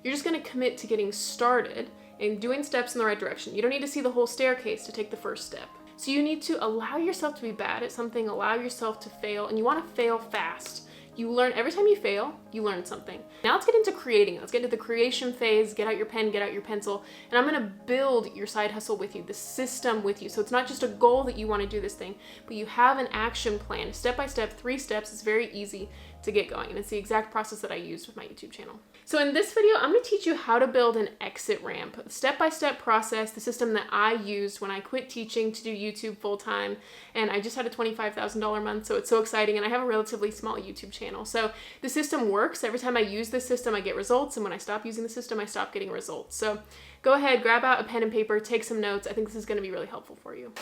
You're just going to commit to getting started and doing steps in the right direction. You don't need to see the whole staircase to take the first step. So you need to allow yourself to be bad at something, allow yourself to fail, and you want to fail fast. You learn every time you fail, you learn something. Now let's get into creating. Let's get into the creation phase. Get out your pen, get out your pencil, and I'm gonna build your side hustle with you, the system with you. So it's not just a goal that you want to do this thing, but you have an action plan, step by step, 3 steps. It's very easy to get going, and it's the exact process that I used with my YouTube channel. So in this video, I'm going to teach you how to build an exit ramp, a step-by-step process, the system that I used when I quit teaching to do YouTube full-time, and I just had a $25,000 month, so it's so exciting, and I have a relatively small YouTube channel. So the system works. Every time I use this system, I get results, and when I stop using the system, I stop getting results. So go ahead, grab out a pen and paper, take some notes. I think this is going to be really helpful for you.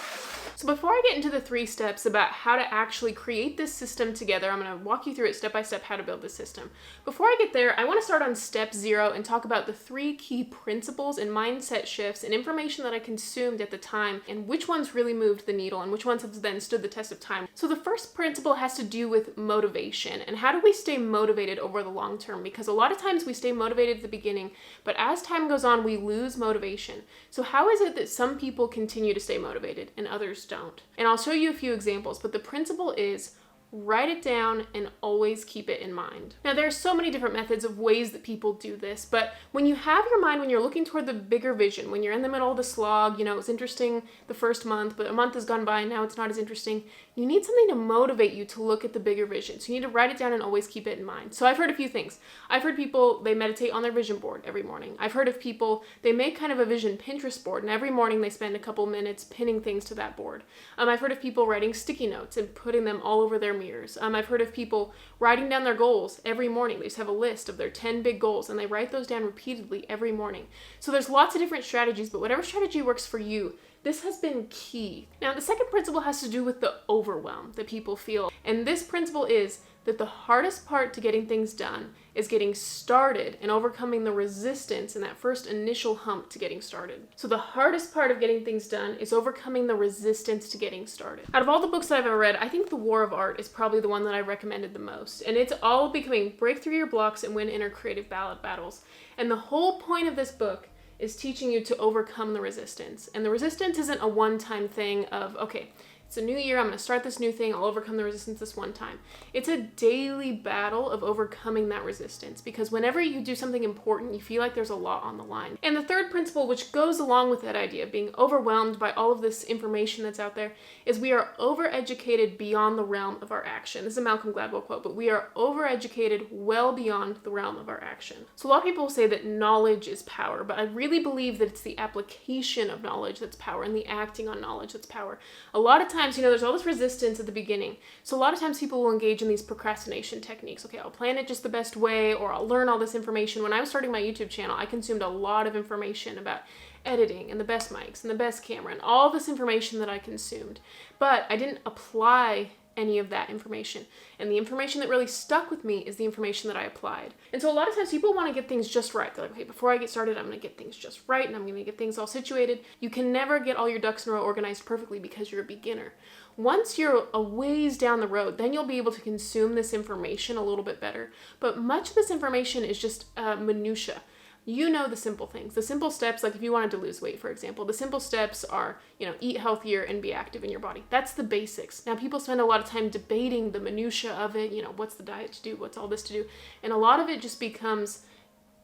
So before I get into the 3 steps about how to actually create this system together, I'm going to walk you through it step by step how to build this system. Before I get there, I want to start on step 0 and talk about the 3 key principles and mindset shifts and information that I consumed at the time and which ones really moved the needle and which ones have then stood the test of time. So the first principle has to do with motivation and how do we stay motivated over the long term, because a lot of times we stay motivated at the beginning, but as time goes on, we lose motivation. So how is it that some people continue to stay motivated and others don't? And I'll show you a few examples, but the principle is write it down and always keep it in mind. Now, there are so many different methods of ways that people do this, but when you have your mind, when you're looking toward the bigger vision, when you're in the middle of the slog, you know, it was interesting the first month, but a month has gone by and now it's not as interesting, you need something to motivate you to look at the bigger vision. So you need to write it down and always keep it in mind. So I've heard a few things. I've heard people, they meditate on their vision board every morning. I've heard of people, they make kind of a vision Pinterest board, and every morning they spend a couple minutes pinning things to that board. I've heard of people writing sticky notes and putting them all over their mirrors. I've heard of people writing down their goals every morning. They just have a list of their 10 big goals and they write those down repeatedly every morning. So there's lots of different strategies, but whatever strategy works for you, this has been key. Now, the second principle has to do with the overwhelm that people feel. And this principle is that the hardest part to getting things done is getting started and overcoming the resistance and that first initial hump to getting started. So the hardest part of getting things done is overcoming the resistance to getting started. Out of all the books that I've ever read, I think The War of Art is probably the one that I recommended the most. And it's all becoming break through your blocks and win inner creative battles. And the whole point of this book is teaching you to overcome the resistance. And the resistance isn't a one-time thing of, okay, it's a new year, I'm going to start this new thing, I'll overcome the resistance this one time. It's a daily battle of overcoming that resistance, because whenever you do something important, you feel like there's a lot on the line. And the third principle, which goes along with that idea of being overwhelmed by all of this information that's out there, is we are overeducated beyond the realm of our action. This is a Malcolm Gladwell quote, but we are overeducated well beyond the realm of our action. So a lot of people say that knowledge is power, but I really believe that it's the application of knowledge that's power and the acting on knowledge that's power. A lot of times, you know, there's all this resistance at the beginning. So a lot of times people will engage in these procrastination techniques. Okay, I'll plan it just the best way, or I'll learn all this information. When I was starting my YouTube channel, I consumed a lot of information about editing and the best mics and the best camera and all this information that I consumed. But I didn't apply any of that information. And the information that really stuck with me is the information that I applied. And so a lot of times people want to get things just right. They're like, okay, before I get started, I'm going to get things just right and I'm going to get things all situated. You can never get all your ducks in a row organized perfectly because you're a beginner. Once you're a ways down the road, then you'll be able to consume this information a little bit better. But much of this information is just minutia. You know the simple things, the simple steps, like if you wanted to lose weight, for example, the simple steps are, you know, eat healthier and be active in your body. That's the basics. Now, people spend a lot of time debating the minutia of it, you know, what's the diet to do, what's all this to do, and a lot of it just becomes,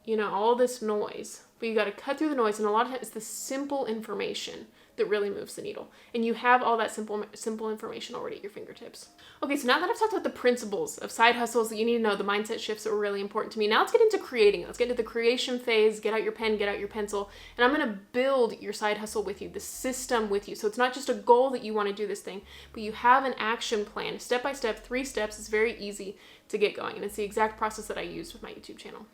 you know, all this noise. But you got to cut through the noise, and a lot of it is the simple information that really moves the needle. And you have all that simple information already at your fingertips. Okay, so now that I've talked about the principles of side hustles that you need to know, the mindset shifts that were really important to me, now let's get into creating. Let's get into the creation phase, get out your pen, get out your pencil, and I'm going to build your side hustle with you, the system with you. So it's not just a goal that you want to do this thing, but you have an action plan, step by step, 3 steps. It's very easy to get going, and it's the exact process that I used with my YouTube channel.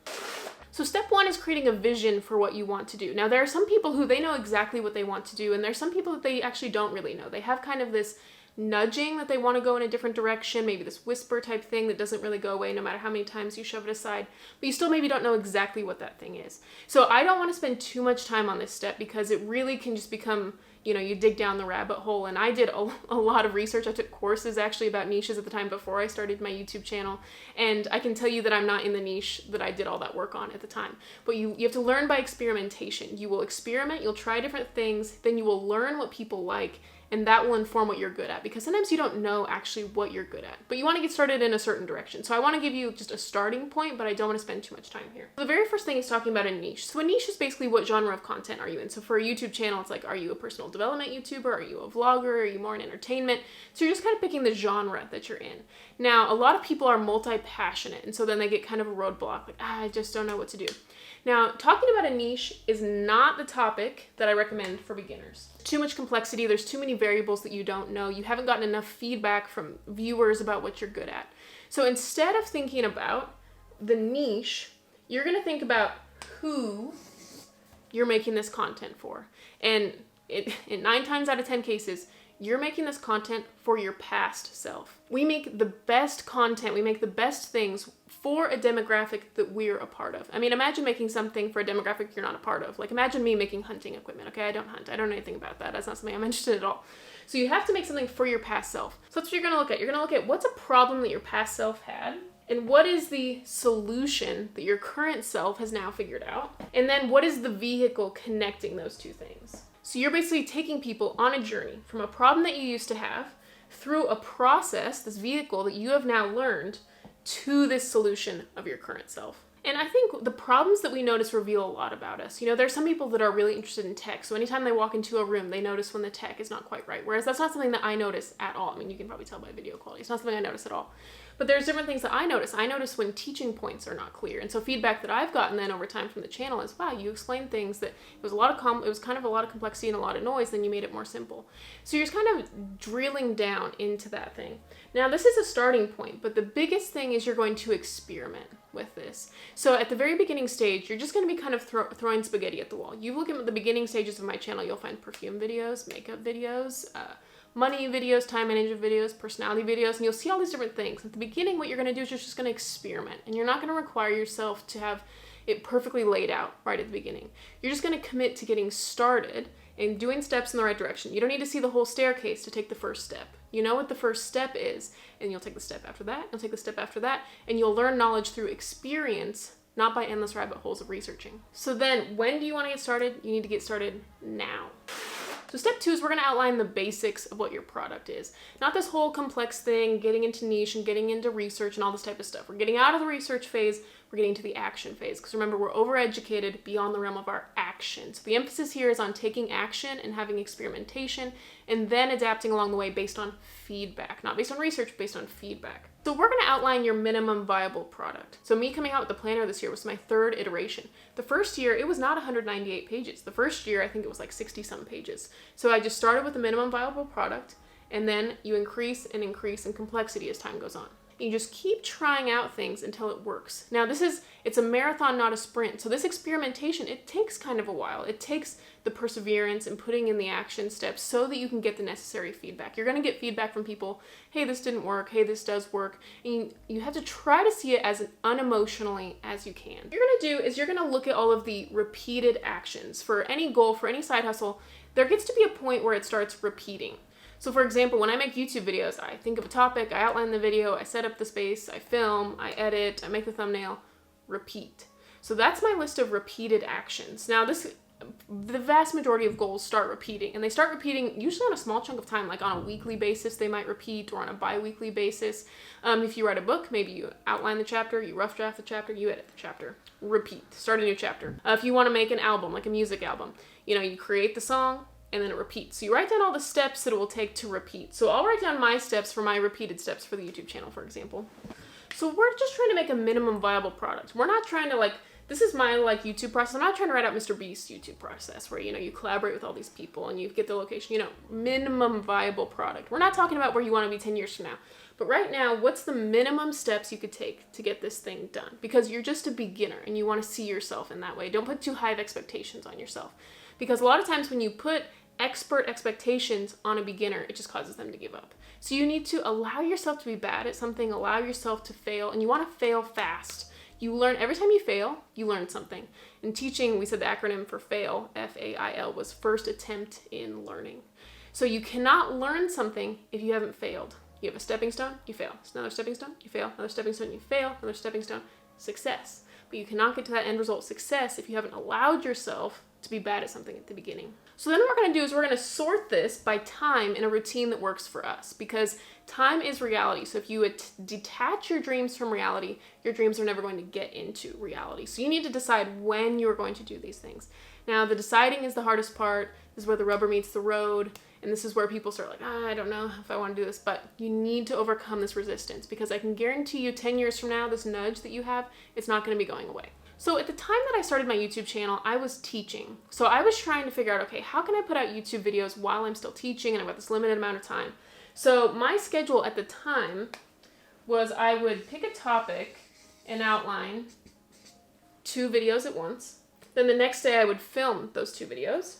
So step 1 is creating a vision for what you want to do. Now, there are some people who they know exactly what they want to do, and there's some people that they actually don't really know. They have kind of this nudging that they want to go in a different direction, maybe this whisper type thing that doesn't really go away no matter how many times you shove it aside, but you still maybe don't know exactly what that thing is. So I don't want to spend too much time on this step because it really can just become, you dig down the rabbit hole. And I did a lot of research. I took courses actually about niches at the time before I started my YouTube channel. And I can tell you that I'm not in the niche that I did all that work on at the time. But you have to learn by experimentation. You will experiment, you'll try different things, then you will learn what people like, and that will inform what you're good at, because sometimes you don't know actually what you're good at, but you want to get started in a certain direction. So I want to give you just a starting point, but I don't want to spend too much time here. The very first thing is talking about a niche. So a niche is basically what genre of content are you in? So for a YouTube channel, it's like, are you a personal development YouTuber? Are you a vlogger? Are you more in entertainment? So you're just kind of picking the genre that you're in. Now, a lot of people are multi-passionate, and so then they get kind of a roadblock, like, I just don't know what to do. Now, talking about a niche is not the topic that I recommend for beginners. Too much complexity, there's too many variables that you don't know, you haven't gotten enough feedback from viewers about what you're good at. So instead of thinking about the niche, you're gonna think about who you're making this content for. And in 9 times out of 10 cases, you're making this content for your past self. We make the best content, we make the best things for a demographic that we're a part of. I mean, imagine making something for a demographic you're not a part of. Like, imagine me making hunting equipment, okay? I don't hunt, I don't know anything about that. That's not something I'm interested in at all. So you have to make something for your past self. So that's what you're gonna look at. You're gonna look at what's a problem that your past self had, and what is the solution that your current self has now figured out, and then what is the vehicle connecting those two things. So you're basically taking people on a journey from a problem that you used to have through a process, this vehicle that you have now learned, to this solution of your current self. And I think the problems that we notice reveal a lot about us. You know, there's some people that are really interested in tech, so anytime they walk into a room, they notice when the tech is not quite right, whereas that's not something that I notice at all. I mean, you can probably tell by video quality. It's not something I notice at all. But there's different things that I notice. I notice when teaching points are not clear. And so feedback that I've gotten then over time from the channel is, wow, you explained things that it was kind of a lot of complexity and a lot of noise, then you made it more simple. So you're just kind of drilling down into that thing. Now, this is a starting point, but the biggest thing is you're going to experiment with this. So at the very beginning stage, you're just going to be kind of throwing spaghetti at the wall. You look at the beginning stages of my channel, you'll find perfume videos, makeup videos, money videos, time management videos, personality videos, and you'll see all these different things. At the beginning, what you're going to do is you're just going to experiment, and you're not going to require yourself to have it perfectly laid out right at the beginning. You're just going to commit to getting started and doing steps in the right direction. You don't need to see the whole staircase to take the first step. You know what the first step is, and you'll take the step after that, you'll take the step after that, and you'll learn knowledge through experience, not by endless rabbit holes of researching. So then, when do you want to get started? You need to get started now. So step 2 is we're going to outline the basics of what your product is. Not this whole complex thing, getting into niche and getting into research and all this type of stuff. We're getting out of the research phase, we're getting to the action phase. Because remember, we're overeducated beyond the realm of our action. So the emphasis here is on taking action and having experimentation and then adapting along the way based on feedback. Not based on research, based on feedback. So we're going to outline your minimum viable product. So me coming out with the planner this year was my 3rd iteration. The first year, it was not 198 pages. The first year, I think it was like 60-some pages. So I just started with the minimum viable product, and then you increase and increase in complexity as time goes on. You just keep trying out things until it works. Now it's a marathon, not a sprint. So this experimentation, it takes kind of a while. It takes the perseverance and putting in the action steps so that you can get the necessary feedback. You're going to get feedback from people, hey, this didn't work, hey, this does work. And you have to try to see it as unemotionally as you can. What you're going to do is you're going to look at all of the repeated actions. For any goal, for any side hustle, there gets to be a point where it starts repeating. So for example, when I make YouTube videos, I think of a topic, I outline the video, I set up the space, I film, I edit, I make the thumbnail, repeat. So that's my list of repeated actions. Now the vast majority of goals start repeating, and they start repeating usually on a small chunk of time, like on a weekly basis they might repeat, or on a bi-weekly basis. If you write a book, maybe you outline the chapter, you rough draft the chapter, you edit the chapter, repeat, start a new chapter. If you want to make an album, like a music album, you create the song, and then it repeats. So you write down all the steps that it will take to repeat. So I'll write down my steps for my repeated steps for the YouTube channel, for example. So we're just trying to make a minimum viable product. We're not trying to this is my YouTube process. I'm not trying to write out Mr. Beast's YouTube process where, you collaborate with all these people and you get the location, minimum viable product. We're not talking about where you want to be 10 years from now. But right now, what's the minimum steps you could take to get this thing done? Because you're just a beginner and you want to see yourself in that way. Don't put too high of expectations on yourself. Because a lot of times when you put expert expectations on a beginner, it just causes them to give up. So you need to allow yourself to be bad at something, allow yourself to fail, and you want to fail fast. You learn, every time you fail, you learn something. In teaching, we said the acronym for FAIL, F-A-I-L, was first attempt in learning. So you cannot learn something if you haven't failed. You have a stepping stone, you fail. Another stepping stone, you fail. Another stepping stone, you fail. Another stepping stone, success. But you cannot get to that end result, success, if you haven't allowed yourself to be bad at something at the beginning. So then what we're going to do is we're going to sort this by time in a routine that works for us, because time is reality. So if you detach your dreams from reality, your dreams are never going to get into reality. So you need to decide when you're going to do these things. Now, the deciding is the hardest part. This is where the rubber meets the road. And this is where people start like, I don't know if I want to do this, but you need to overcome this resistance, because I can guarantee you 10 years from now, this nudge that you have, it's not going to be going away. So at the time that I started my YouTube channel, I was teaching. So I was trying to figure out, okay, how can I put out YouTube videos while I'm still teaching and I've got this limited amount of time? So my schedule at the time was I would pick a topic and outline 2 videos at once. Then the next day I would film those 2 videos.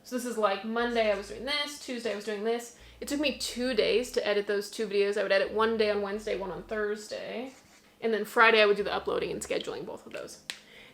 So this is like Monday I was doing this, Tuesday I was doing this. It took me 2 days to edit those 2 videos. I would edit one day on Wednesday, one on Thursday. And then Friday I would do the uploading and scheduling both of those.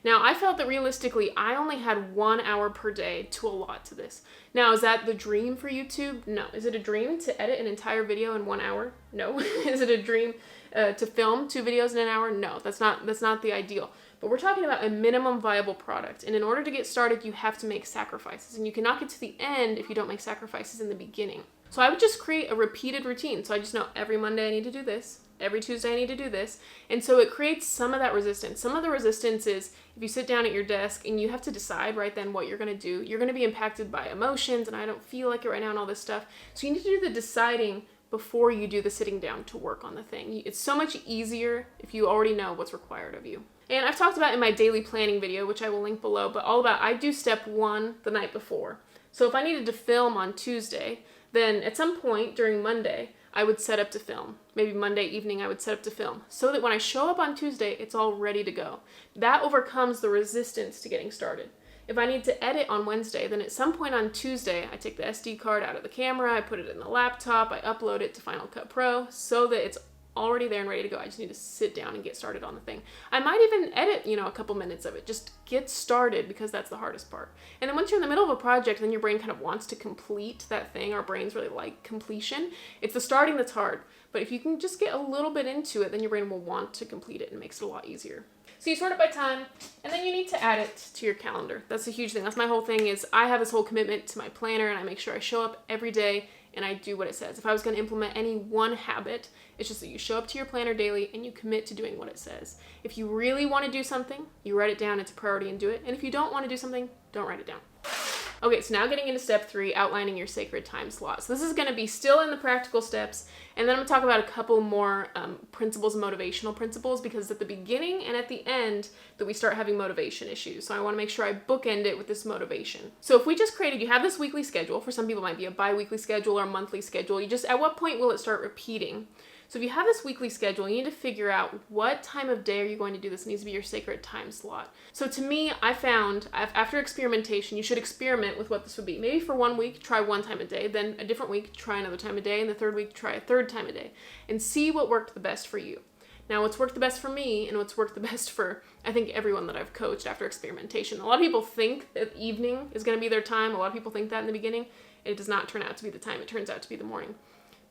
Now I felt that realistically I only had 1 hour per day to allot to this. Now, is that the dream for YouTube? No. Is it a dream to edit an entire video in 1 hour? No. Is it a dream to film 2 videos in an hour? No, that's not the ideal. But we're talking about a minimum viable product. And in order to get started, you have to make sacrifices. And you cannot get to the end if you don't make sacrifices in the beginning. So I would just create a repeated routine. So I just know every Monday I need to do this. Every Tuesday I need to do this. And so it creates some of that resistance. Some of the resistance is if you sit down at your desk and you have to decide right then what you're going to do, you're going to be impacted by emotions and I don't feel like it right now and all this stuff. So you need to do the deciding before you do the sitting down to work on the thing. It's so much easier if you already know what's required of you. And I've talked about in my daily planning video, which I will link below, but all about I do step 1 the night before. So if I needed to film on Tuesday, then at some point during Monday, I would set up to film. Maybe Monday evening I would set up to film, so that when I show up on Tuesday, it's all ready to go. That overcomes the resistance to getting started. If I need to edit on Wednesday, then at some point on Tuesday, I take the SD card out of the camera, I put it in the laptop, I upload it to Final Cut Pro, so that it's already there and ready to go. I just need to sit down and get started on the thing. I might even edit, a couple minutes of it. Just get started, because that's the hardest part. And then once you're in the middle of a project, then your brain kind of wants to complete that thing. Our brains really like completion. It's the starting that's hard. But if you can just get a little bit into it, then your brain will want to complete it and it makes it a lot easier. So you sort it by time, and then you need to add it to your calendar. That's a huge thing. That's my whole thing is I have this whole commitment to my planner, and I make sure I show up every day and I do what it says. If I was going to implement any one habit, it's just that you show up to your planner daily and you commit to doing what it says. If you really want to do something, you write it down, it's a priority, and do it. And if you don't want to do something, don't write it down. Okay, so now getting into step 3, outlining your sacred time slot. So this is going to be still in the practical steps, and then I'm going to talk about a couple more principles, motivational principles, because at the beginning and at the end that we start having motivation issues. So I want to make sure I bookend it with this motivation. So if we just created, you have this weekly schedule. For some people it might be a bi-weekly schedule or a monthly schedule. You just, at what point will it start repeating? So if you have this weekly schedule, you need to figure out what time of day are you going to do this. It needs to be your sacred time slot. So to me, I found after experimentation, you should experiment with what this would be. Maybe for 1 week, try 1 time a day, then a different week, try another time a day, and the 3rd week, try a 3rd time a day, and see what worked the best for you. Now, what's worked the best for me and what's worked the best for, I think, everyone that I've coached after experimentation. A lot of people think that evening is going to be their time. A lot of people think that in the beginning. It does not turn out to be the time. It turns out to be the morning.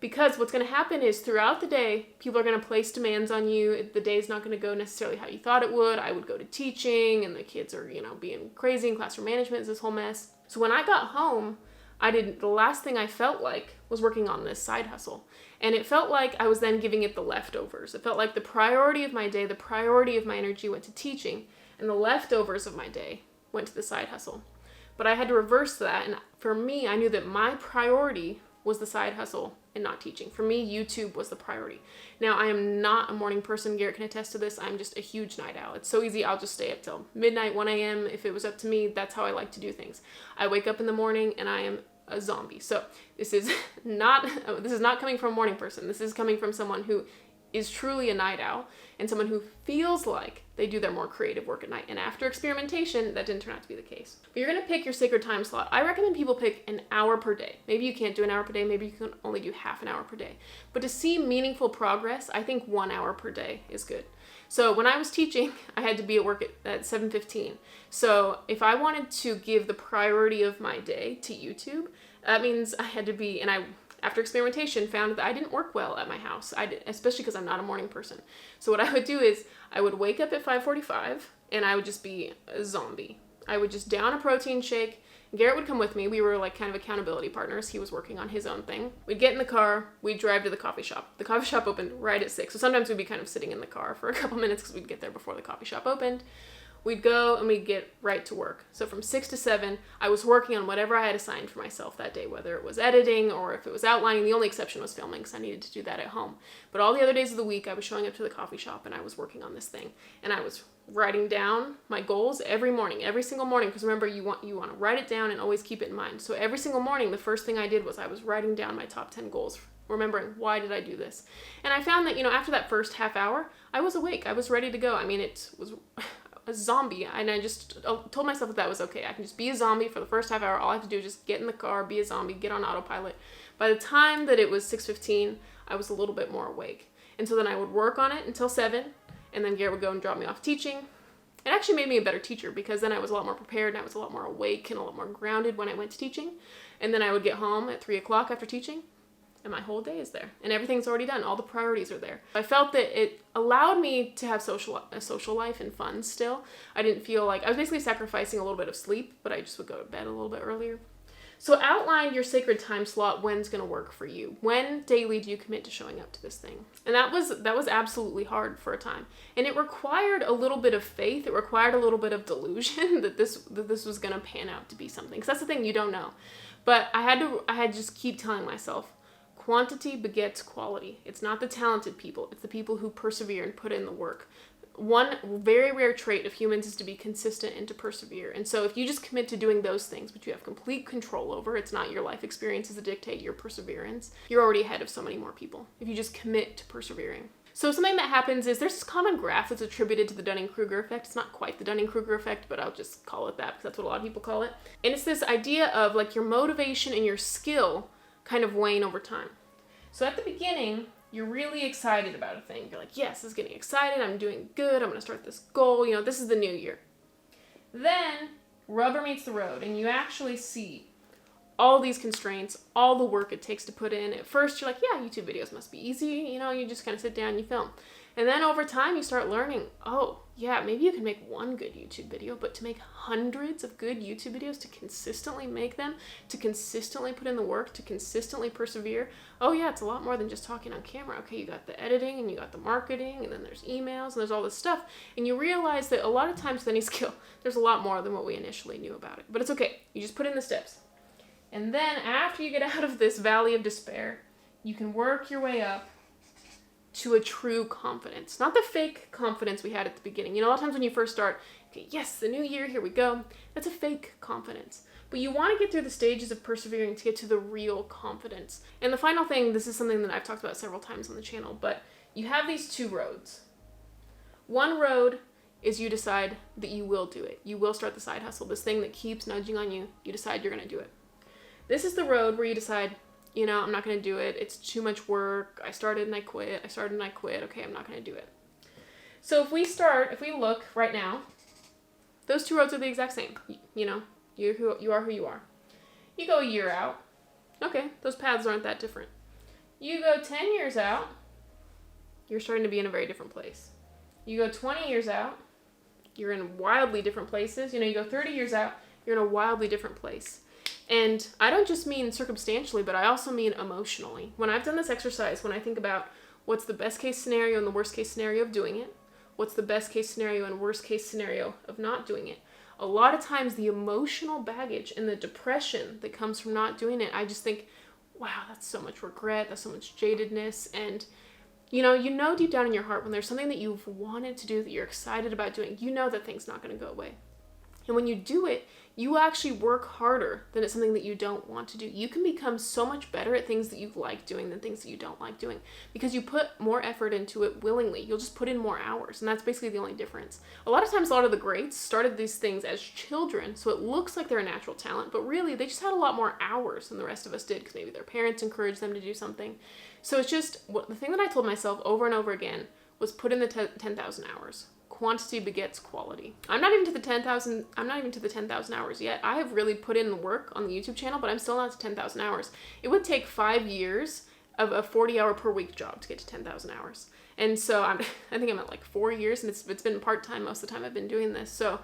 Because what's going to happen is throughout the day, people are going to place demands on you. The day's not going to go necessarily how you thought it would. I would go to teaching and the kids are, being crazy, and classroom management is this whole mess. So when I got home, the last thing I felt like was working on this side hustle. And it felt like I was then giving it the leftovers. It felt like the priority of my day, the priority of my energy went to teaching, and the leftovers of my day went to the side hustle. But I had to reverse that. And for me, I knew that my priority was the side hustle and not teaching. For me, YouTube was the priority. Now, I am not a morning person. Garrett can attest to this. I'm just a huge night owl. It's so easy. I'll just stay up till midnight, 1 a.m. If it was up to me, that's how I like to do things. I wake up in the morning and I am a zombie. So this is not coming from a morning person. This is coming from someone who is truly a night owl and someone who feels like they do their more creative work at night. And after experimentation, that didn't turn out to be the case. But you're going to pick your sacred time slot. I recommend people pick an hour per day. Maybe you can't do an hour per day. Maybe you can only do half an hour per day. But to see meaningful progress, I think 1 hour per day is good. So when I was teaching, I had to be at work at 7:15. So if I wanted to give the priority of my day to YouTube, that means I had to be, and I, after experimentation, found that I didn't work well at my house, especially because I'm not a morning person. So what I would do is I would wake up at 5:45 and I would just be a zombie. I would just down a protein shake. Garrett would come with me. We were like kind of accountability partners. He was working on his own thing. We'd get in the car. We'd drive to the coffee shop. The coffee shop opened right at 6. So sometimes we'd be kind of sitting in the car for a couple minutes because we'd get there before the coffee shop opened. We'd go and we'd get right to work. So from 6 to 7, I was working on whatever I had assigned for myself that day, whether it was editing or if it was outlining. The only exception was filming because I needed to do that at home. But all the other days of the week, I was showing up to the coffee shop and I was working on this thing. And I was writing down my goals every morning, every single morning. Because remember, you want to write it down and always keep it in mind. So every single morning, the first thing I did was I was writing down my top 10 goals, remembering why did I do this. And I found that, after that first half hour, I was awake. I was ready to go. I mean, it was a zombie, and I just told myself that was okay. I can just be a zombie for the first half hour. All I have to do is just get in the car, be a zombie, get on autopilot. By the time that it was 6:15, I was a little bit more awake. And so then I would work on it until 7, and then Garrett would go and drop me off teaching. It actually made me a better teacher because then I was a lot more prepared and I was a lot more awake and a lot more grounded when I went to teaching. And then I would get home at 3 o'clock after teaching, and my whole day is there and everything's already done. All the priorities are there. I felt that it allowed me to have a social life and fun still. I didn't feel like I was basically sacrificing a little bit of sleep, but I just would go to bed a little bit earlier. So outline your sacred time slot. When's going to work for you? When daily do you commit to showing up to this thing? And that was absolutely hard for a time. And it required a little bit of faith. It required a little bit of delusion that this was going to pan out to be something. Because that's the thing, you don't know. But I had to just keep telling myself, quantity begets quality. It's not the talented people. It's the people who persevere and put in the work. One very rare trait of humans is to be consistent and to persevere. And so if you just commit to doing those things, which you have complete control over, it's not your life experiences that dictate your perseverance, you're already ahead of so many more people if you just commit to persevering. So something that happens is there's this common graph that's attributed to the Dunning-Kruger effect. It's not quite the Dunning-Kruger effect, but I'll just call it that because that's what a lot of people call it. And it's this idea of like your motivation and your skill kind of wane over time. So at the beginning, you're really excited about a thing. You're like, yes, this is getting excited. I'm doing good. I'm going to start this goal. This is the new year. Then rubber meets the road and you actually see all these constraints, all the work it takes to put in. At first, you're like, yeah, YouTube videos must be easy. You just kind of sit down and you film. And then over time, you start learning, oh, yeah, maybe you can make one good YouTube video, but to make hundreds of good YouTube videos, to consistently make them, to consistently put in the work, to consistently persevere, oh, yeah, it's a lot more than just talking on camera. Okay, you got the editing, and you got the marketing, and then there's emails, and there's all this stuff. And you realize that a lot of times with any skill, there's a lot more than what we initially knew about it. But it's okay. You just put in the steps. And then after you get out of this valley of despair, you can work your way up to a true confidence. Not the fake confidence we had at the beginning. A lot of times when you first start, okay, yes, the new year, here we go. That's a fake confidence. But you want to get through the stages of persevering to get to the real confidence. And the final thing, this is something that I've talked about several times on the channel, but you have these two roads. One road is you decide that you will do it. You will start the side hustle, this thing that keeps nudging on you. You decide you're going to do it. This is the road where you decide, I'm not going to do it. It's too much work. I started and I quit. Okay, I'm not going to do it. So if we look right now, those two roads are the exact same. You are who you are. You go a year out. Okay, those paths aren't that different. You go 10 years out, you're starting to be in a very different place. You go 20 years out, you're in wildly different places. You go 30 years out, you're in a wildly different place. And I don't just mean circumstantially, but I also mean emotionally. When I've done this exercise, when I think about what's the best case scenario and the worst case scenario of doing it, what's the best case scenario and worst case scenario of not doing it, a lot of times the emotional baggage and the depression that comes from not doing it, I just think, wow, that's so much regret, that's so much jadedness. And you know deep down in your heart when there's something that you've wanted to do, that you're excited about doing, you know that thing's not going to go away. And when you do it, you actually work harder than it's something that you don't want to do. You can become so much better at things that you like doing than things that you don't like doing because you put more effort into it willingly. You'll just put in more hours, and that's basically the only difference. A lot of times, a lot of the greats started these things as children, so it looks like they're a natural talent, but really they just had a lot more hours than the rest of us did because maybe their parents encouraged them to do something. So it's just the thing that I told myself over and over again was put in the 10,000 hours. Quantity begets quality. I'm not even to the 10,000 hours yet. I have really put in the work on the YouTube channel, but I'm still not to 10,000 hours. It would take 5 years of a 40-hour per week job to get to 10,000 hours. And so I think I'm at like 4 years, and it's been part-time most of the time I've been doing this. So,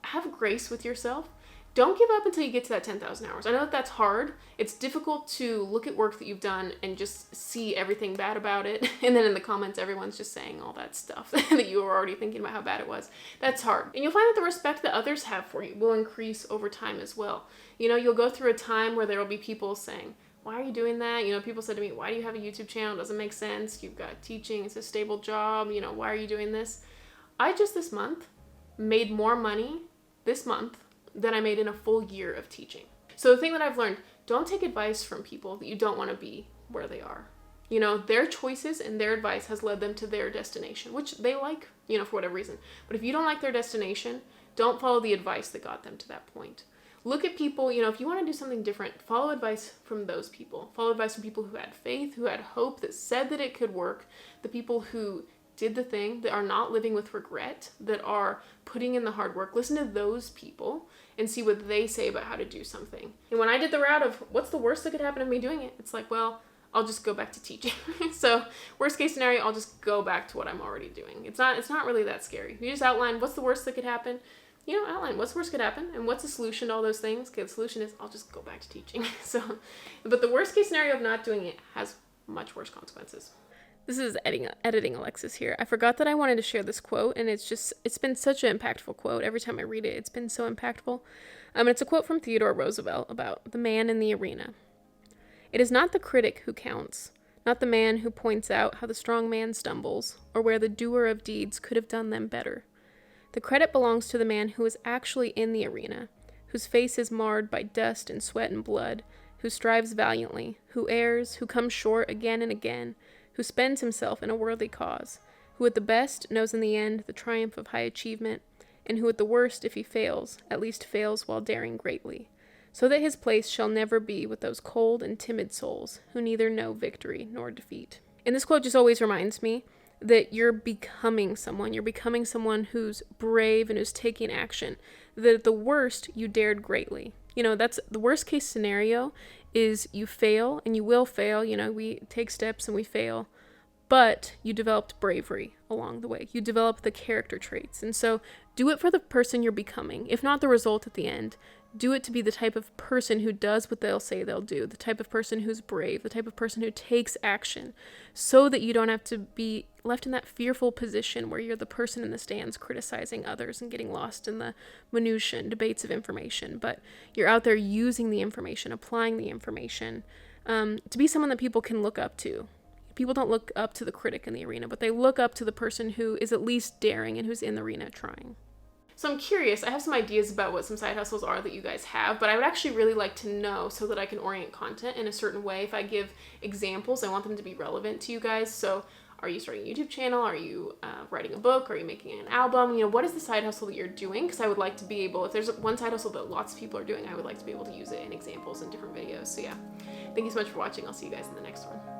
have grace with yourself. Don't give up until you get to that 10,000 hours. I know that that's hard. It's difficult to look at work that you've done and just see everything bad about it. And then in the comments, everyone's just saying all that stuff that you were already thinking about how bad it was. That's hard. And you'll find that the respect that others have for you will increase over time as well. You'll go through a time where there will be people saying, why are you doing that? People said to me, why do you have a YouTube channel? It doesn't make sense. You've got teaching. It's a stable job. Why are you doing this? I just this month made more money this month than I made in a full year of teaching. So the thing that I've learned, don't take advice from people that you don't want to be where they are. Their choices and their advice has led them to their destination, which they like, for whatever reason. But if you don't like their destination, don't follow the advice that got them to that point. Look at people, if you want to do something different, follow advice from those people. Follow advice from people who had faith, who had hope, that said that it could work. The people who did the thing, that are not living with regret, that are putting in the hard work. Listen to those people and see what they say about how to do something. And when I did the route of what's the worst that could happen to me doing it, it's like, well, I'll just go back to teaching. So worst case scenario, I'll just go back to what I'm already doing. It's not really that scary. You just outline what's the worst that could happen. Outline what's the worst could happen and what's the solution to all those things. Okay, the solution is I'll just go back to teaching. But the worst case scenario of not doing it has much worse consequences. This is editing Alexis here. I forgot that I wanted to share this quote, and it's been such an impactful quote. Every time I read it, it's been so impactful. It's a quote from Theodore Roosevelt about the man in the arena. It is not the critic who counts, not the man who points out how the strong man stumbles, or where the doer of deeds could have done them better. The credit belongs to the man who is actually in the arena, whose face is marred by dust and sweat and blood, who strives valiantly, who errs, who comes short again and again, who spends himself in a worthy cause, who at the best knows in the end the triumph of high achievement, and who at the worst, if he fails, at least fails while daring greatly, so that his place shall never be with those cold and timid souls who neither know victory nor defeat. And this quote just always reminds me that you're becoming someone who's brave and who's taking action, that at the worst, you dared greatly. That's the worst case scenario is you fail, and you will fail. We take steps and we fail, but you developed bravery along the way. You developed the character traits. And so do it for the person you're becoming. If not the result at the end, do it to be the type of person who does what they'll say they'll do, the type of person who's brave, the type of person who takes action, so that you don't have to be left in that fearful position where you're the person in the stands criticizing others and getting lost in the minutiae and debates of information, but you're out there using the information, applying the information, to be someone that people can look up to. People don't look up to the critic in the arena, but they look up to the person who is at least daring and who's in the arena trying. So I'm curious, I have some ideas about what some side hustles are that you guys have, but I would actually really like to know so that I can orient content in a certain way. If I give examples, I want them to be relevant to you guys. So are you starting a YouTube channel? Are you writing a book? Are you making an album? What is the side hustle that you're doing? Because I would like to be able, if there's one side hustle that lots of people are doing, I would like to be able to use it in examples in different videos. So yeah, thank you so much for watching. I'll see you guys in the next one.